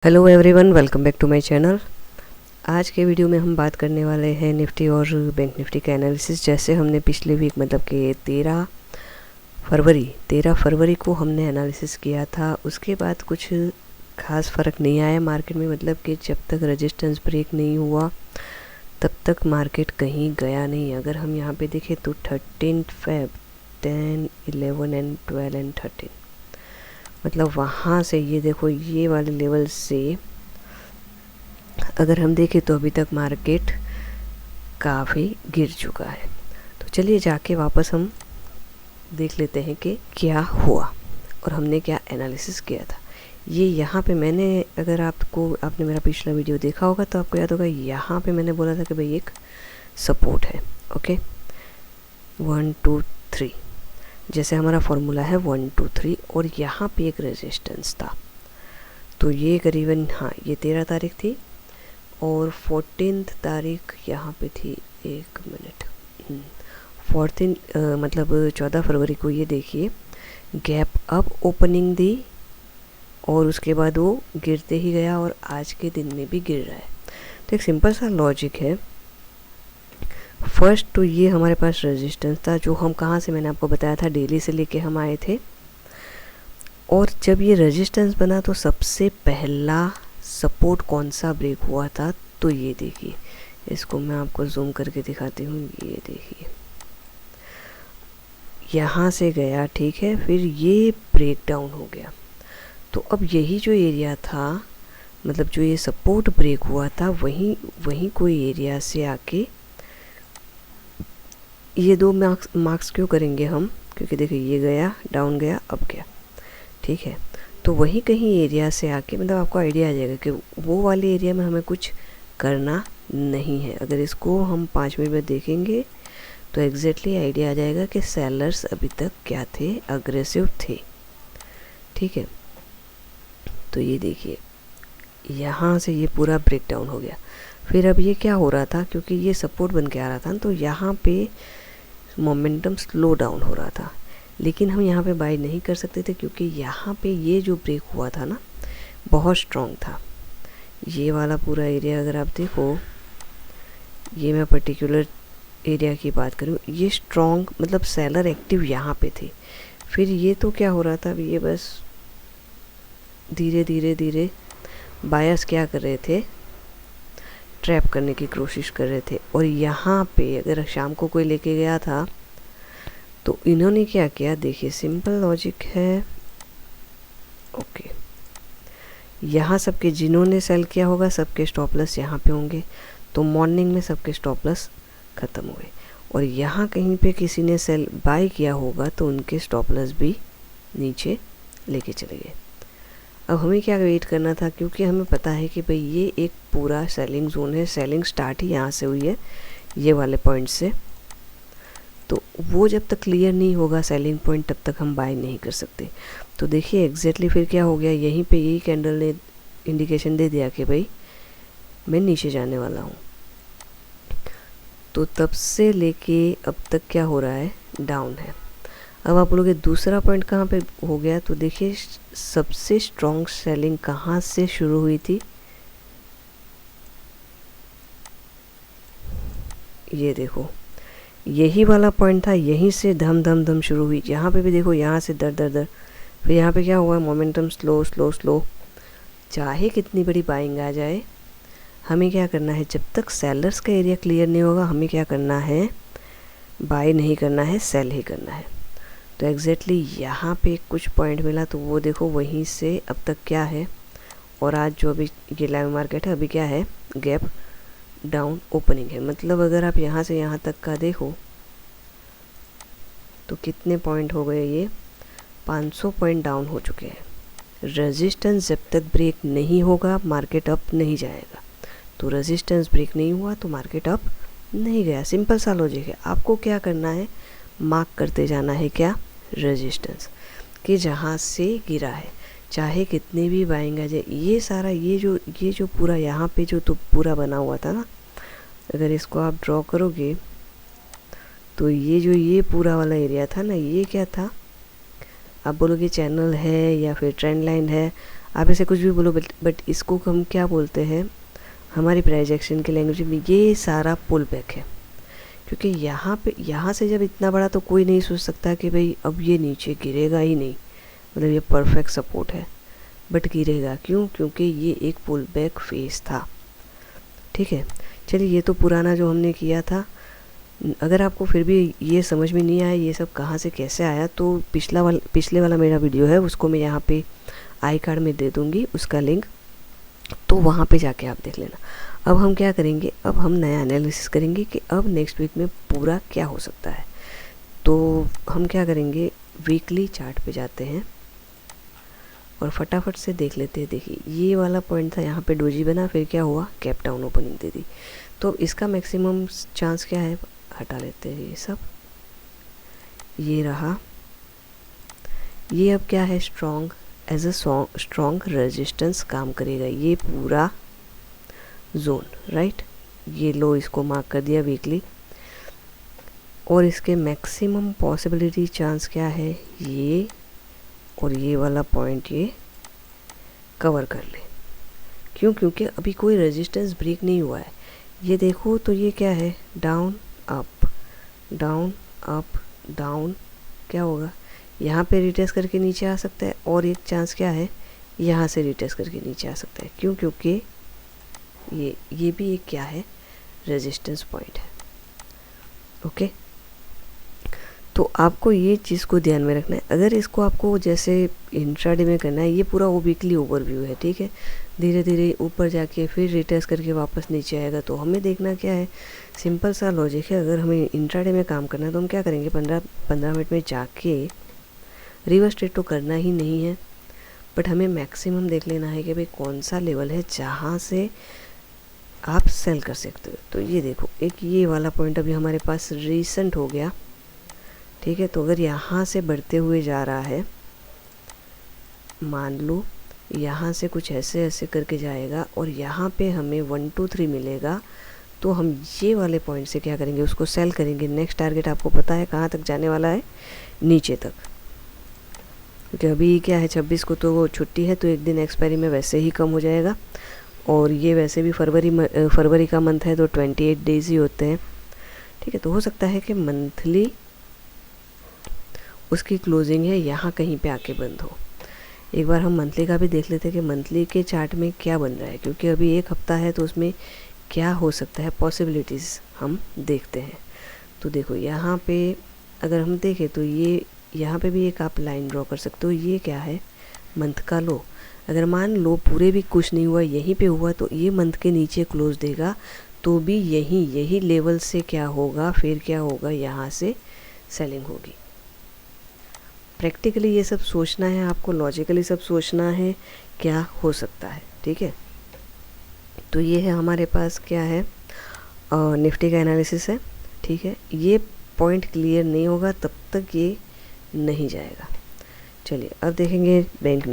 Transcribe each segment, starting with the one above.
Hello everyone, welcome back to my channel. आज के video में हम बात करने वाले हैं निफ्टी और बैंक निफ्टी का एनालिसिस। जैसे हमने पिछले वीक मतलब कि 13 फरवरी को हमने एनालिसिस किया था, उसके बाद कुछ खास फ़र्क नहीं आया मार्केट में। मतलब कि जब तक रेजिस्टेंस ब्रेक नहीं हुआ तब तक मार्केट कहीं गया नहीं। अगर हम यहाँ पे देखें तो 13 फेब 10, 11 एंड 12 एंड 13, मतलब वहाँ से ये देखो, ये वाले लेवल से अगर हम देखें तो अभी तक मार्केट काफ़ी गिर चुका है। तो चलिए जाके वापस हम देख लेते हैं कि क्या हुआ और हमने क्या एनालिसिस किया था। ये यहाँ पे मैंने, अगर आपने मेरा पिछला वीडियो देखा होगा तो आपको याद होगा, यहाँ पे मैंने बोला था कि भाई एक सपोर्ट है। ओके, 1 2 3, जैसे हमारा फॉर्मूला है 1 2 3, और यहाँ पे एक रेजिस्टेंस था। तो ये करीबन, हाँ, ये 13 तारीख थी और 14 तारीख यहाँ पे थी। एक मिनट, 14 मतलब 14 फरवरी को ये देखिए गैप अप ओपनिंग दी और उसके बाद वो गिरते ही गया और आज के दिन में भी गिर रहा है। तो एक सिंपल सा लॉजिक है। फर्स्ट तो ये हमारे पास रेजिस्टेंस था, जो हम कहाँ से, मैंने आपको बताया था, डेली से लेके हम आए थे। और जब ये रेजिस्टेंस बना तो सबसे पहला सपोर्ट कौन सा ब्रेक हुआ था, तो ये देखिए, इसको मैं आपको जूम करके दिखाती हूँ। ये देखिए, यहाँ से गया, ठीक है, फिर ये ब्रेक डाउन हो गया। तो अब यही जो एरिया था, मतलब जो ये सपोर्ट ब्रेक हुआ था, वहीं कोई एरिया से आके ये दो मार्क्स क्यों करेंगे हम, क्योंकि देखिए ये गया, डाउन गया, अब गया, ठीक है। तो वही कहीं एरिया से आके, मतलब आपको आइडिया आ जाएगा कि वो वाले एरिया में हमें कुछ करना नहीं है। अगर इसको हम 5 मिनट में देखेंगे तो एग्जैक्टली आइडिया आ जाएगा कि सेलर्स अभी तक क्या थे, अग्रेसिव थे, ठीक है। तो ये देखिए, यहाँ से ये पूरा ब्रेक डाउन हो गया। फिर अब ये क्या हो रहा था, क्योंकि ये सपोर्ट बन के आ रहा था, तो यहाँ पे मोमेंटम स्लो डाउन हो रहा था। लेकिन हम यहाँ पे बाय नहीं कर सकते थे, क्योंकि यहाँ पे ये जो ब्रेक हुआ था ना, बहुत स्ट्रॉन्ग था। ये वाला पूरा एरिया अगर आप देखो, ये मैं पर्टिकुलर एरिया की बात करूँ, ये स्ट्रॉन्ग, मतलब सेलर एक्टिव यहाँ पे थे। फिर ये तो क्या हो रहा था, ये बस धीरे धीरे धीरे बायर्स क्या कर रहे थे, ट्रैप करने की कोशिश कर रहे थे। और यहाँ पे अगर शाम को कोई लेके गया था तो इन्होंने क्या किया, देखिए सिंपल लॉजिक है। ओके, यहाँ सबके, जिन्होंने सेल किया होगा सबके स्टॉप लॉस यहाँ पे होंगे, तो मॉर्निंग में सबके स्टॉप लॉस ख़त्म हो गए। और यहाँ कहीं पे किसी ने सेल बाय किया होगा तो उनके स्टॉप लॉस भी नीचे लेके चले गए। अब हमें क्या वेट करना था, क्योंकि हमें पता है कि भाई ये एक पूरा सेलिंग जोन है, सेलिंग स्टार्ट ही यहाँ से हुई है, ये वाले पॉइंट से। तो वो जब तक क्लियर नहीं होगा सेलिंग पॉइंट, तब तक हम बाय नहीं कर सकते। तो देखिए एग्जैक्टली फिर क्या हो गया, यहीं पे यही कैंडल ने इंडिकेशन दे दिया कि भाई मैं नीचे जाने वाला हूँ। तो तब से लेके अब तक क्या हो रहा है, डाउन है। अब आप लोग दूसरा पॉइंट कहाँ पे हो गया, तो देखिए सबसे स्ट्रॉन्ग सेलिंग कहाँ से शुरू हुई थी, ये देखो, यही वाला पॉइंट था, यहीं से धम धम धम शुरू हुई। यहाँ पे भी देखो, यहाँ से दर दर दर, फिर यहाँ पे क्या हुआ, मोमेंटम स्लो स्लो स्लो। चाहे कितनी बड़ी बाइंग आ जाए, हमें क्या करना है, जब तक सेलर्स का एरिया क्लियर नहीं होगा, हमें क्या करना है, बाय नहीं करना है, सेल ही करना है। तो एग्जैक्टली यहाँ पे कुछ पॉइंट मिला, तो वो देखो वहीं से अब तक क्या है। और आज जो अभी ये लाइव मार्केट है, अभी क्या है, गैप डाउन ओपनिंग है। मतलब अगर आप यहाँ से यहाँ तक का देखो तो कितने पॉइंट हो गए, ये 500 पॉइंट डाउन हो चुके हैं। रेजिस्टेंस जब तक ब्रेक नहीं होगा मार्केट अप नहीं जाएगा। तो रेजिस्टेंस ब्रेक नहीं हुआ तो मार्केट अप नहीं गया। सिंपल सा लॉजिक है। आपको क्या करना है, मार्क करते जाना है क्या, रेजिस्टेंस, कि जहाँ से गिरा है, चाहे कितने भी बाइंग आ जाए। ये सारा ये जो पूरा यहाँ पे जो तो पूरा बना हुआ था ना, अगर इसको आप ड्रॉ करोगे तो ये पूरा वाला एरिया था ना, ये क्या था, आप बोलोगे चैनल है या फिर ट्रेंड लाइन है। आप इसे कुछ भी बोलो, बट इसको हम क्या बोलते हैं हमारी प्राइस एक्शन की लैंग्वेज में, ये सारा पुल बैक है। क्योंकि यहाँ से जब इतना बड़ा तो कोई नहीं सोच सकता कि भाई अब ये नीचे गिरेगा ही नहीं, मतलब ये परफेक्ट सपोर्ट है, बट गिरेगा क्यों? क्योंकि ये एक पुल बैक फेस था। ठीक है, चलिए ये तो पुराना जो हमने किया था। अगर आपको फिर भी ये समझ में नहीं आया ये सब कहाँ से कैसे आया, तो पिछले वाला मेरा वीडियो है, उसको मैं यहाँ पे आई कार्ड में दे दूँगी उसका लिंक, तो वहाँ पे जाके आप देख लेना। अब हम क्या करेंगे, अब हम नया एनालिसिस करेंगे कि अब नेक्स्ट वीक में पूरा क्या हो सकता है। तो हम क्या करेंगे, वीकली चार्ट पे जाते हैं और फटाफट से देख लेते हैं। देखिए ये वाला पॉइंट था, यहाँ पे डोजी बना, फिर क्या हुआ, कैप डाउन ओपनिंग दे दी। तो इसका मैक्सिमम चांस क्या है, हटा लेते हैं ये सब। ये रहा, ये अब क्या है, strong as a strong resistance काम करेगा ये पूरा जोन, राइट। ये लो इसको मार्क कर दिया वीकली, और इसके मैक्सिमम पॉसिबिलिटी चांस क्या है, ये और ये वाला पॉइंट ये कवर कर ले। क्यों? क्योंकि अभी कोई रेजिस्टेंस ब्रेक नहीं हुआ है। ये देखो तो ये क्या है, down up down up down, क्या होगा, यहाँ पे रिटेस्ट करके नीचे आ सकता है, और एक चांस क्या है, यहाँ से रिटेस्ट करके नीचे आ सकता है। क्यों? क्योंकि ये भी एक क्या है, रेजिस्टेंस पॉइंट है। ओके, तो आपको ये चीज़ को ध्यान में रखना है। अगर इसको आपको जैसे इंट्राडे में करना है, ये पूरा वो वीकली ओवरव्यू है, ठीक है। धीरे धीरे ऊपर जाके फिर रिटेस्ट करके वापस नीचे आएगा। तो हमें देखना क्या है, सिंपल सा लॉजिक है। अगर हमें इंट्राडे में काम करना है तो हम क्या करेंगे, 15 मिनट में जाके रिवर्स ट्रेड तो करना ही नहीं है, बट हमें मैक्सिमम देख लेना है कि भाई कौन सा लेवल है जहाँ से आप सेल कर सकते हो। तो ये देखो, एक ये वाला पॉइंट अभी हमारे पास रिसेंट हो गया, ठीक है। तो अगर यहाँ से बढ़ते हुए जा रहा है, मान लो यहाँ से कुछ ऐसे ऐसे करके जाएगा और यहाँ पे हमें 1 2 3 मिलेगा, तो हम ये वाले पॉइंट से क्या करेंगे, उसको सेल करेंगे। नेक्स्ट टारगेट आपको पता है कहाँ तक जाने वाला है, नीचे तक। क्योंकि अभी क्या है, 26 को तो वो छुट्टी है, तो एक दिन एक्सपायरी में वैसे ही कम हो जाएगा, और ये वैसे भी फरवरी का मंथ है तो 28 डेज ही होते हैं, ठीक है। तो हो सकता है कि मंथली उसकी क्लोजिंग है यहाँ कहीं पे आके बंद हो। एक बार हम मंथली का भी देख लेते हैं कि मंथली के चार्ट में क्या बन रहा है, क्योंकि अभी एक हफ्ता है तो उसमें क्या हो सकता है, पॉसिबिलिटीज़ हम देखते हैं। तो देखो यहाँ पे अगर हम देखें तो ये यहाँ पे भी एक आप लाइन ड्रॉ कर सकते हो। ये क्या है, मंथ का लो। अगर मान लो पूरे भी कुछ नहीं हुआ, यहीं पे हुआ, तो ये मंथ के नीचे क्लोज देगा, तो भी यही लेवल से क्या होगा, फिर क्या होगा, यहाँ से सेलिंग होगी। प्रैक्टिकली ये सब सोचना है आपको, लॉजिकली सब सोचना है क्या हो सकता है, ठीक है। तो ये है हमारे पास क्या है, निफ्टी का एनालिसिस है, ठीक है। ये पॉइंट क्लियर नहीं होगा तब तक ये नहीं जाएगा। चलिए अब देखेंगे बैंक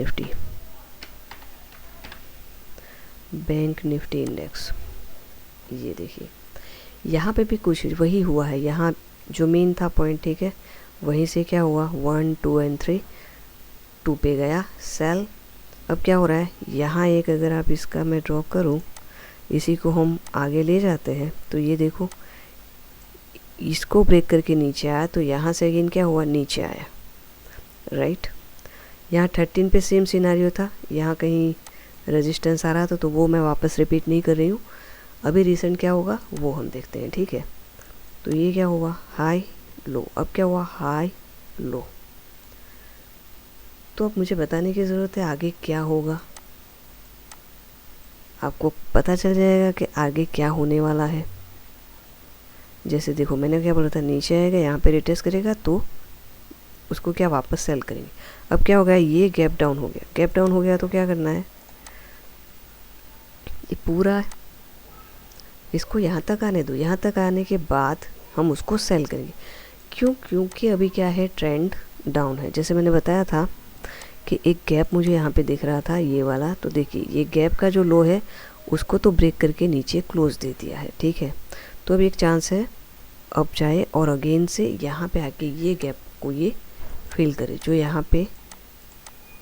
निफ्टी इंडेक्स। ये देखिए यहाँ पे भी कुछ वही हुआ है, यहाँ जो मेन था पॉइंट, ठीक है, वहीं से क्या हुआ, 1 2 एंड 3, 2 पे गया सेल। अब क्या हो रहा है, यहाँ एक अगर आप इसका मैं ड्रॉ करूँ, इसी को हम आगे ले जाते हैं, तो ये देखो इसको ब्रेक करके नीचे आया, तो यहाँ से अगेन क्या हुआ, नीचे आया, राइट। यहाँ 13 पे सेम सिनारियो था, यहाँ कहीं रेजिस्टेंस आ रहा था, तो वो मैं वापस रिपीट नहीं कर रही हूँ। अभी रिसेंट क्या होगा वो हम देखते हैं, ठीक है। तो ये क्या हुआ, हाई लो, अब क्या हुआ, हाई लो। तो अब मुझे बताने की ज़रूरत है आगे क्या होगा, आपको पता चल जाएगा कि आगे क्या होने वाला है। जैसे देखो मैंने क्या बोला था, नीचे आएगा, यहाँ पे रिटेस्ट करेगा, तो उसको क्या वापस सेल करेंगे। अब क्या हो गया, ये गैप डाउन हो गया, तो क्या करना है, ये पूरा इसको यहाँ तक आने दो, यहाँ तक आने के बाद हम उसको सेल करेंगे। क्यों? क्योंकि अभी क्या है, ट्रेंड डाउन है। जैसे मैंने बताया था कि एक गैप मुझे यहाँ पे दिख रहा था, ये वाला, तो देखिए ये गैप का जो लो है उसको तो ब्रेक करके नीचे क्लोज दे दिया है, ठीक है। तो अब एक चांस है अब जाए और अगेन से यहाँ पे आके ये गैप को ये फिल करे जो यहाँ पे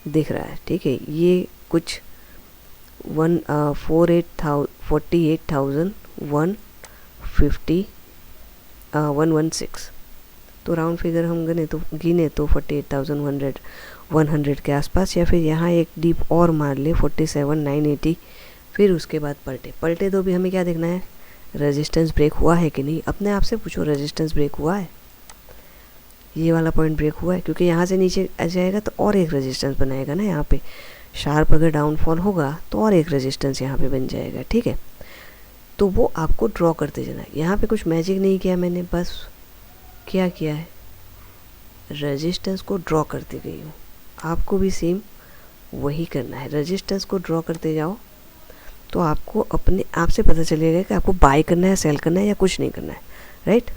दिख रहा है, ठीक है। ये कुछ 148,116, तो राउंड फिगर हम गिने तो 48,100 के आसपास, या फिर यहाँ एक डीप और मार ले 47,980, फिर उसके बाद पलटे तो भी हमें क्या देखना है, रेजिस्टेंस ब्रेक हुआ है कि नहीं। अपने आप से पूछो रेजिस्टेंस ब्रेक हुआ है, ये वाला पॉइंट ब्रेक हुआ है, क्योंकि यहाँ से नीचे आ जाएगा तो और एक रेजिस्टेंस बनाएगा ना यहाँ पे, शार्प अगर डाउनफॉल होगा तो और एक रेजिस्टेंस यहाँ पे बन जाएगा, ठीक है। तो वो आपको ड्रॉ करते जाना है। यहाँ पे कुछ मैजिक नहीं किया मैंने, बस क्या किया है, रेजिस्टेंस को ड्रॉ करती गई हूँ। आपको भी सेम वही करना है, रेजिस्टेंस को ड्रॉ करते जाओ, तो आपको अपने आप से पता चलेगा कि आपको बाय करना है, सेल करना है या कुछ नहीं करना है, राइट।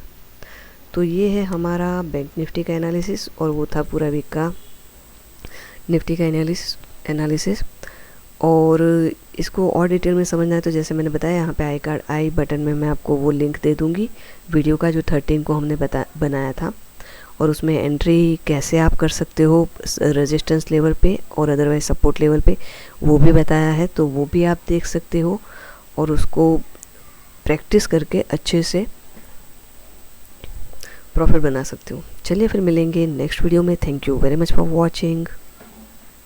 तो ये है हमारा बैंक निफ्टी का एनालिसिस, और वो था पूरा वीक का निफ्टी का एनालिसिस। और इसको और डिटेल में समझना है तो जैसे मैंने बताया, यहाँ पे आई बटन में मैं आपको वो लिंक दे दूँगी वीडियो का, जो 13 को हमने बनाया था, और उसमें एंट्री कैसे आप कर सकते हो रेजिस्टेंस लेवल पे और अदरवाइज सपोर्ट लेवल पे, वो भी बताया है, तो वो भी आप देख सकते हो और उसको प्रैक्टिस करके अच्छे से प्रॉफिट बना सकते हो। चलिए फिर मिलेंगे नेक्स्ट वीडियो में। Thank you very much for watching.